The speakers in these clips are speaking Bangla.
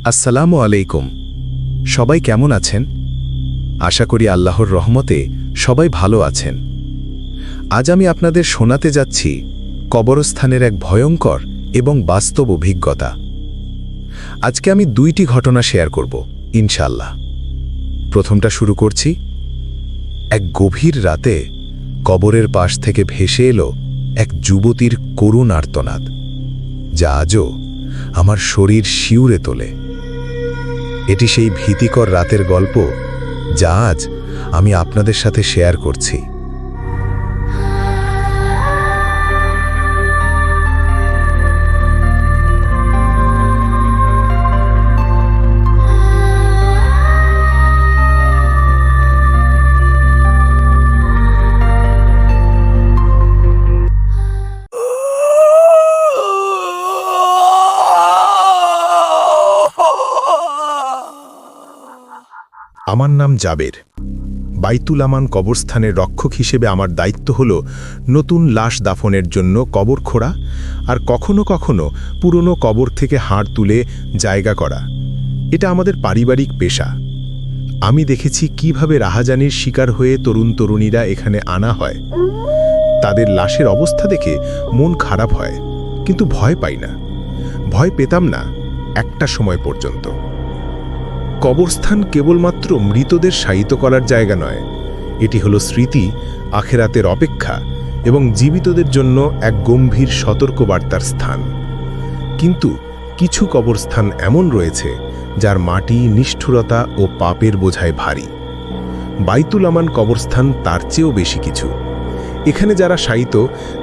আসসালামু আলাইকুম। সবাই কেমন আছেন? আশা করি আল্লাহর রহমতে সবাই ভালো আছেন। আজ আমি আপনাদের শোনাতে যাচ্ছি কবরস্থানের এক ভয়ঙ্কর এবং বাস্তব অভিজ্ঞতা। আজকে আমি দুইটি ঘটনা শেয়ার করব ইনশাআল্লাহ। প্রথমটা শুরু করছি। এক গভীর রাতে কবরের পাশ থেকে ভেসে এলো এক যুবতীর করুণ আর্তনাদ, যা আজও আমার শরীর শিউরে তোলে। এটি সেই ভীতিকর রাতের গল্প যা আজ আমি আপনাদের সাথে শেয়ার করছি। আমার নাম জাবের। বাইতুল আমান কবরস্থানের রক্ষক হিসেবে আমার দায়িত্ব হল নতুন লাশ দাফনের জন্য কবর খোঁড়া আর কখনো কখনো পুরনো কবর থেকে হাড় তুলে জায়গা করা। এটা আমাদের পারিবারিক পেশা। আমি দেখেছি কিভাবে রাহাজানির শিকার হয়ে তরুণ তরুণীরা এখানে আনা হয়। তাদের লাশের অবস্থা দেখে মন খারাপ হয়, কিন্তু ভয় পাই না। ভয় পেতাম না একটা সময় পর্যন্ত। কবরস্থান কেবলমাত্র মৃতদের শায়িত করার জায়গা নয়, এটি হলো স্মৃতি, আখেরাতের অপেক্ষা এবং জীবিতদের জন্য এক গম্ভীর সতর্কবার্তার স্থান। কিন্তু কিছু কবরস্থান এমন রয়েছে যার মাটি নিষ্ঠুরতা ও পাপের বোঝায় ভারী। বাইতুল আমান কবরস্থান তার চেয়েও বেশি কিছু। এখানে যারা শায়িত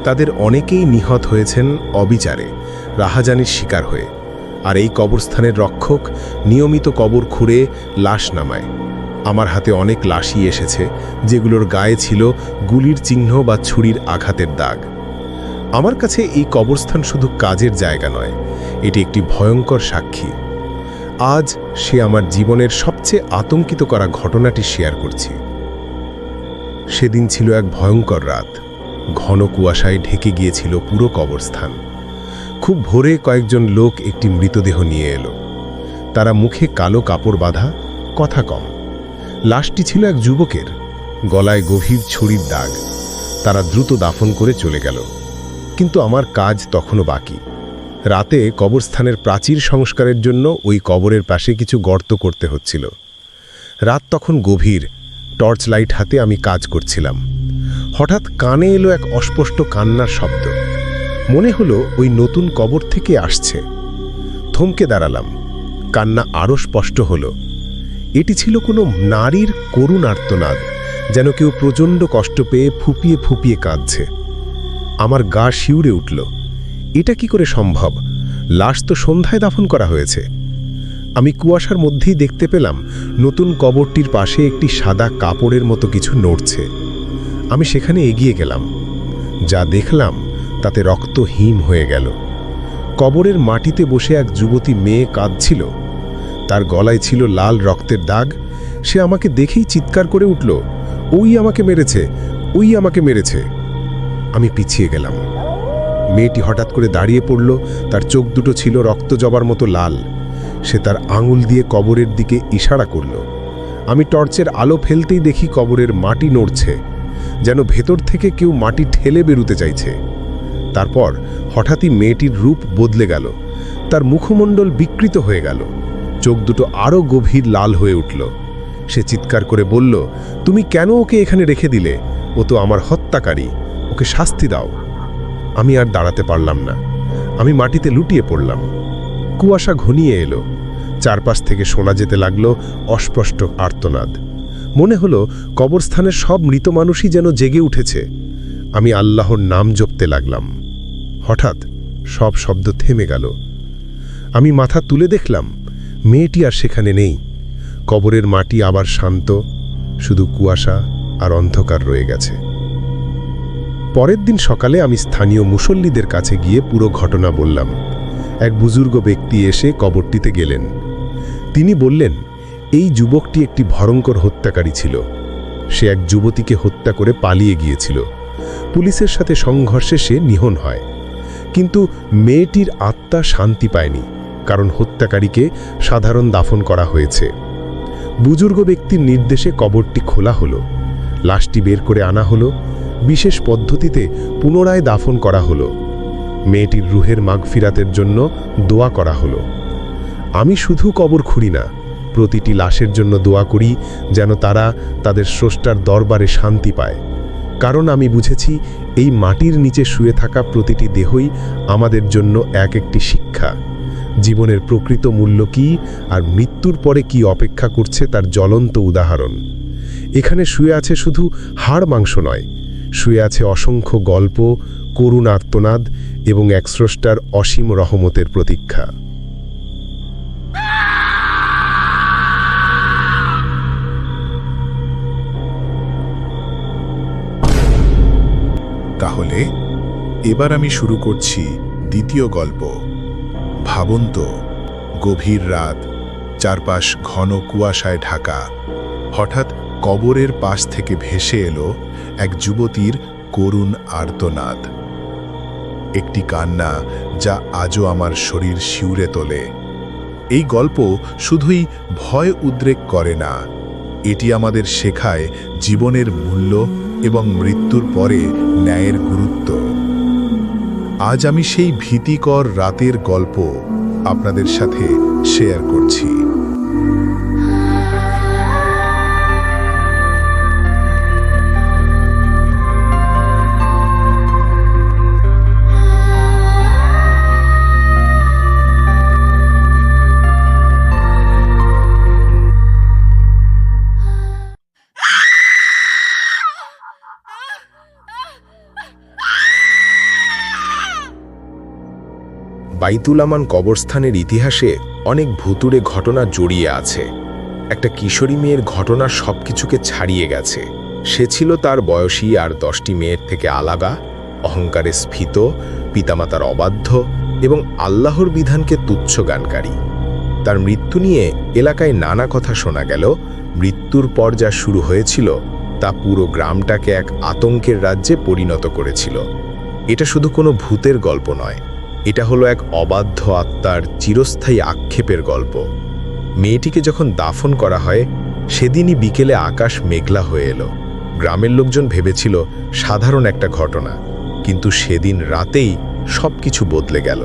তাদের অনেকেই নিহত হয়েছেন অবিচারে, রাহাজানির শিকার হয়ে। আর এই কবরস্থানের রক্ষক নিয়মিত কবর খুঁড়ে লাশ নামায়। আমার হাতে অনেক লাশই এসেছে যেগুলোর গায়ে ছিল গুলির চিহ্ন বা ছুরির আঘাতের দাগ। আমার কাছে এই কবরস্থান শুধু কাজের জায়গা নয়, এটি একটি ভয়ঙ্কর সাক্ষী। আজ সে আমার জীবনের সবচেয়ে আতঙ্কিত করা ঘটনাটি শেয়ার করছি। সেদিন ছিল এক ভয়ঙ্কর রাত। ঘন কুয়াশায় ঢেকে গিয়েছিল পুরো কবরস্থান। খুব ভোরে কয়েকজন লোক একটি মৃতদেহ নিয়ে এলো। তারা মুখে কালো কাপড় বাঁধা, কথা কম। লাশটি ছিল এক যুবকের, গলায় গভীর ছুরির দাগ। তারা দ্রুত দাফন করে চলে গেল। কিন্তু আমার কাজ তখনও বাকি। রাতে কবরস্থানের প্রাচীর সংস্কারের জন্য ওই কবরের পাশে কিছু গর্ত করতে হচ্ছিল। রাত তখন গভীর, টর্চ লাইট হাতে আমি কাজ করছিলাম। হঠাৎ কানে এলো এক অস্পষ্ট কান্নার শব্দ। মনে হলো ওই নতুন কবর থেকে আসছে। থমকে দাঁড়ালাম। কান্না আরও স্পষ্ট হলো। এটি ছিল কোনো নারীর করুণ আর্তনাদ, যেন কেউ প্রচণ্ড কষ্ট পেয়ে ফুপিয়ে ফুপিয়ে কাঁদছে। আমার গা শিউরে উঠল। এটা কি করে সম্ভব? লাশ তো সন্ধ্যায় দাফন করা হয়েছে। আমি কুয়াশার মধ্যেই দেখতে পেলাম নতুন কবরটির পাশে একটি সাদা কাপড়ের মতো কিছু নড়ছে। আমি সেখানে এগিয়ে গেলাম। যা দেখলাম তাতে রক্ত হিম হয়ে গেল। কবরের মাটিতে বসে এক যুবতী মেয়ে কাঁদছিল। তার গলায় ছিল লাল রক্তের দাগ। সে আমাকে দেখেই চিৎকার করে উঠল, ওই আমাকে মেরেছে, ওই আমাকে মেরেছে। আমি পিছিয়ে গেলাম। মেয়েটি হঠাৎ করে দাঁড়িয়ে পড়ল। তার চোখ দুটো ছিল রক্ত জবার মতো লাল। সে তার আঙুল দিয়ে কবরের দিকে ইশারা করল। আমি টর্চের আলো ফেলতেই দেখি কবরের মাটি নড়ছে, যেন ভেতর থেকে কেউ মাটি ঠেলে বেরুতে চাইছে। তারপর হঠাৎই মেয়েটির রূপ বদলে গেল। তার মুখমণ্ডল বিকৃত হয়ে গেল। চোখ দুটো আরও গভীর লাল হয়ে উঠল। সে চিৎকার করে বলল, তুমি কেন ওকে এখানে রেখে দিলে? ও তো আমার হত্যাকারী, ওকে শাস্তি দাও। আমি আর দাঁড়াতে পারলাম না। আমি মাটিতে লুটিয়ে পড়লাম। কুয়াশা ঘনিয়ে এলো। চারপাশ থেকে শোনা যেতে লাগলো অস্পষ্ট আর্তনাদ। মনে হলো কবরস্থানের সব মৃত মানুষই যেন জেগে উঠেছে। আমি আল্লাহর নাম জপতে লাগলাম। হঠাৎ সব শব্দ থেমে গেল। আমি মাথা তুলে দেখলাম মেয়েটি আর সেখানে নেই। কবরের মাটি আবার শান্ত, শুধু কুয়াশা আর অন্ধকার রয়ে গেছে। পরের দিন সকালে আমি স্থানীয় মুসল্লিদের কাছে গিয়ে পুরো ঘটনা বললাম। এক বুজুর্গ ব্যক্তি এসে কবরটিতে গেলেন। তিনি বললেন, এই যুবকটি একটি ভয়ঙ্কর হত্যাকারী ছিল। সে এক যুবতীকে হত্যা করে পালিয়ে গিয়েছিল। পুলিশের সাথে সংঘর্ষে সে নিহত হয়। কিন্তু মেয়েটির আত্মা শান্তি পায়নি। কারণ হত্যাকারীকে সাধারণ দাফন করা হয়েছে। বুজুর্গ ব্যক্তির নির্দেশে কবরটি খোলা হলো, লাশটি বের করে আনা হলো, বিশেষ পদ্ধতিতে পুনরায় দাফন করা হলো। মেয়েটির রুহের মাগফিরাতের জন্য দোয়া করা হলো। আমি শুধু কবর খুঁড়ি না, প্রতিটি লাশের জন্য দোয়া করি যেন তারা তাদের স্রষ্টার দরবারে শান্তি পায়। কারণ আমি বুঝেছি এই মাটির নিচে শুয়ে থাকা প্রতিটি দেহই আমাদের জন্য এক একটি শিক্ষা। জীবনের প্রকৃত মূল্য কী আর মৃত্যুর পরে কি অপেক্ষা করছে তার জ্বলন্ত উদাহরণ। এখানে শুয়ে আছে শুধু হাড় মাংস নয়, শুয়ে আছে অসংখ্য গল্প, করুণ আর্তনাদ এবং এক স্রষ্টার অসীম রহমতের প্রতীক্ষা। তাহলে এবার আমি শুরু করছি দ্বিতীয় গল্প। ভাবুন তো, গভীর রাত, চারপাশ ঘন কুয়াশায় ঢাকা। হঠাৎ কবরের পাশ থেকে ভেসে এলো এক যুবতীর করুণ আর্তনাদ। একটি কান্না যা আজও আমার শরীর শিউরে তোলে। এই গল্প শুধুই ভয় উদ্রেক করে না, এটি আমাদের শেখায় জীবনের মূল্য এবং মৃত্যুর পরে ন্যায়ের গুরুত্ব। আজ আমি সেই ভীতিকর রাতের গল্প আপনাদের সাথে শেয়ার করছি। বাইতুল আমান কবরস্থানের ইতিহাসে অনেক ভুতুড়ে ঘটনা জড়িয়ে আছে। একটা কিশোরী মেয়ের ঘটনা সবকিছুকে ছাড়িয়ে গেছে। সে ছিল তার বয়সী আর 10টি মেয়ের থেকে আলাদা, অহংকারে স্ফীত, পিতামাতার অবাধ্য এবং আল্লাহর বিধানকে তুচ্ছ গানকারী। তার মৃত্যু নিয়ে এলাকায় নানা কথা শোনা গেল। মৃত্যুর পর যা শুরু হয়েছিল তা পুরো গ্রামটাকে এক আতঙ্কের রাজ্যে পরিণত করেছিল। এটা শুধু কোনো ভূতের গল্প নয়, এটা হলো এক অবাধ্য আত্মার চিরস্থায়ী আক্ষেপের গল্প। মেয়েটিকে যখন দাফন করা হয় সেদিনই বিকেলে আকাশ মেঘলা হয়ে এলো। গ্রামের লোকজন ভেবেছিল সাধারণ একটা ঘটনা, কিন্তু সেদিন রাতেই সবকিছু বদলে গেল।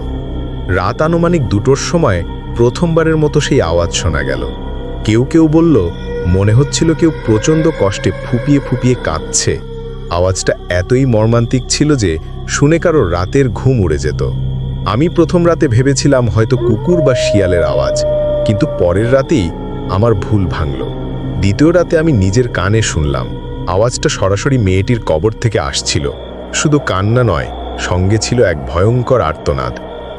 রাত আনুমানিক 2টোর সময় প্রথমবারের মতো সেই আওয়াজ শোনা গেল। কেউ কেউ বলল মনে হচ্ছিল কেউ প্রচণ্ড কষ্টে ফুপিয়ে ফুপিয়ে কাঁদছে। আওয়াজটা এতই মর্মান্তিক ছিল যে শুনে কারো রাতের ঘুম উড়ে যেত। আমি প্রথম রাতে ভেবেছিলাম হয়তো কুকুর বা শিয়ালের আওয়াজ, কিন্তু পরের রাতেই আমার ভুল ভাঙল। দ্বিতীয় রাতে আমি নিজের কানে শুনলাম আওয়াজটা সরাসরি মেয়েটির কবর থেকে আসছিল। শুধু কান্না নয়, সঙ্গে ছিল এক ভয়ঙ্কর আর্তনাদ,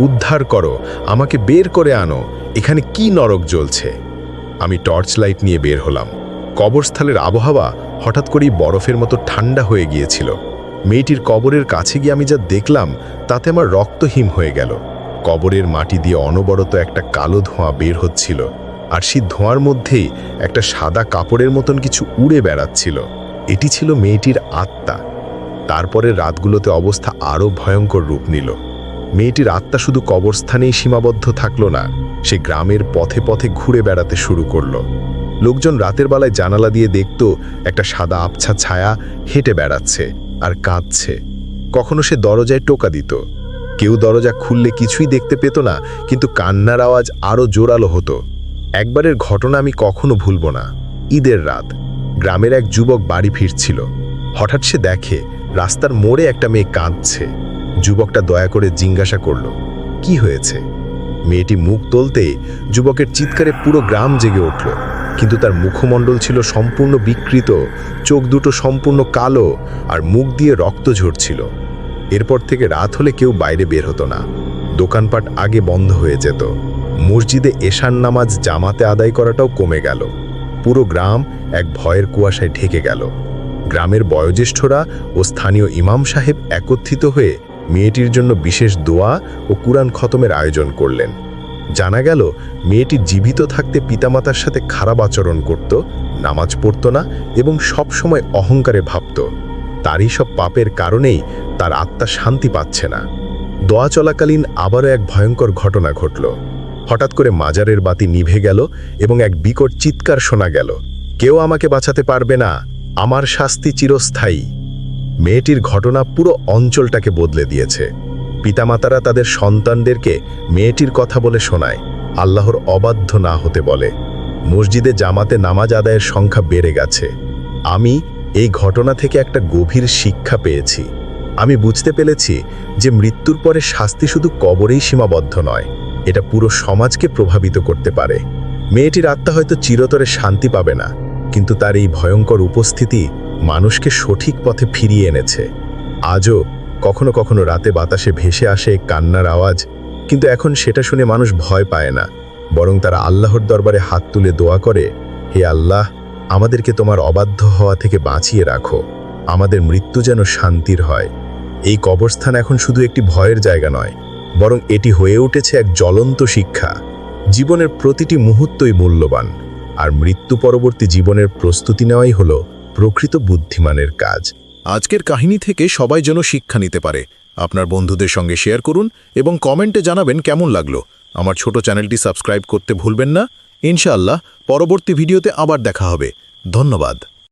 উদ্ধার করো, আমাকে বের করে আনো, এখানে কি নরক জ্বলছে। আমি টর্চ লাইট নিয়ে বের হলাম। কবরস্থলের আবহাওয়া হঠাৎ করেই বরফের মতো ঠান্ডা হয়ে গিয়েছিল। মেয়েটির কবরের কাছে গিয়ে আমি যা দেখলাম তাতে আমার রক্ত হিম হয়ে গেল। কবরের মাটি দিয়ে অনবরত একটা কালো ধোঁয়া বের হচ্ছিল, আর সেই ধোঁয়ার মধ্যেই একটা সাদা কাপড়ের মতন কিছু উড়ে বেড়াচ্ছিল। এটি ছিল মেয়েটির আত্মা। তারপরে রাতগুলোতে অবস্থা আরও ভয়ঙ্কর রূপ নিল। মেয়েটির আত্মা শুধু কবরস্থানেই সীমাবদ্ধ থাকল না, সে গ্রামের পথে পথে ঘুরে বেড়াতে শুরু করলো। লোকজন রাতের বেলায় জানালা দিয়ে দেখত একটা সাদা আবছা ছায়া হেঁটে বেড়াচ্ছে আর কাঁদছে। কখনো সে দরজায় টোকা দিত। কেউ দরজা খুললে কিছুই দেখতে পেত না, কিন্তু কান্নার আওয়াজ আরও জোরালো হতো। একবারের ঘটনা আমি কখনো ভুলব না। ঈদের রাত, গ্রামের এক যুবক বাড়ি ফিরছিল। হঠাৎ সে দেখে রাস্তার মোড়ে একটা মেয়ে কাঁদছে। যুবকটা দয়া করে জিজ্ঞাসা করল, কি হয়েছে? মেয়েটি মুখ তুলতে যুবকের চিৎকারে পুরো গ্রাম জেগে উঠল, কিন্তু তার মুখমণ্ডল ছিল সম্পূর্ণ বিকৃত, চোখ দুটো সম্পূর্ণ কালো আর মুখ দিয়ে রক্ত ঝরছিল। এরপর থেকে রাত হলে কেউ বাইরে বের হতো না, দোকানপাট আগে বন্ধ হয়ে যেত, মসজিদে এশার নামাজ জামাতে আদায় করাটাও কমে গেল। পুরো গ্রাম এক ভয়ের কুয়াশায় ঢেকে গেল। গ্রামের বয়োজ্যেষ্ঠরা ও স্থানীয় ইমাম সাহেব একত্রিত হয়ে মেয়েটির জন্য বিশেষ দোয়া ও কুরআন খতমের আয়োজন করলেন। জানা গেল মেয়েটি জীবিত থাকতে পিতামাতার সাথে খারাপ আচরণ করত, নামাজ পড়ত না এবং সব সময় অহংকারে ভাবত। তারই সব পাপের কারণেই তার আত্মা শান্তি পাচ্ছে না। দোয়া চলাকালীন আবারও এক ভয়ঙ্কর ঘটনা ঘটল। হঠাৎ করে মাজারের বাতি নিভে গেল এবং এক বিকট চিৎকার শোনা গেল, কেউ আমাকে বাঁচাতে পারবে না, আমার শাস্তি চিরস্থায়ী। মেয়েটির ঘটনা পুরো অঞ্চলটাকে বদলে দিয়েছে। পিতামাতারা তাদের সন্তানদেরকে মেয়েটির কথা বলে শোনায়, আল্লাহর অবাধ্য না হতে বলে। মসজিদে জামাতে নামাজ আদায়ের সংখ্যা বেড়ে গেছে। আমি এই ঘটনা থেকে একটা গভীর শিক্ষা পেয়েছি। আমি বুঝতে পেরেছি যে মৃত্যুর পরে শাস্তি শুধু কবরেই সীমাবদ্ধ নয়, এটা পুরো সমাজকে প্রভাবিত করতে পারে। মেয়েটির আত্মা হয়তো চিরতরে শান্তি পাবে না, কিন্তু তার এই ভয়ঙ্কর উপস্থিতি মানুষকে সঠিক পথে ফিরিয়ে এনেছে। আজও কখনো কখনো রাতে বাতাসে ভেসে আসে কান্নার আওয়াজ, কিন্তু এখন সেটা শুনে মানুষ ভয় পায় না, বরং তারা আল্লাহর দরবারে হাত তুলে দোয়া করে, হে আল্লাহ, আমাদেরকে তোমার অবাধ্য হওয়া থেকে বাঁচিয়ে রাখো, আমাদের মৃত্যু যেন শান্তির হয়। এই কবরস্থান এখন শুধু একটি ভয়ের জায়গা নয়, বরং এটি হয়ে উঠেছে এক জ্বলন্ত শিক্ষা। জীবনের প্রতিটি মুহূর্তই মূল্যবান, আর মৃত্যু পরবর্তী জীবনের প্রস্তুতি নেওয়াই হলো প্রকৃত বুদ্ধিমানের কাজ। আজকের কাহিনী থেকে সবাই যেন শিক্ষা নিতে পারে। আপনার বন্ধুদের সঙ্গে শেয়ার করুন এবং কমেন্টে জানাবেন কেমন লাগলো। আমার ছোট চ্যানেলটি সাবস্ক্রাইব করতে ভুলবেন না। ইনশাআল্লাহ পরবর্তী ভিডিওতে আবার দেখা হবে। ধন্যবাদ।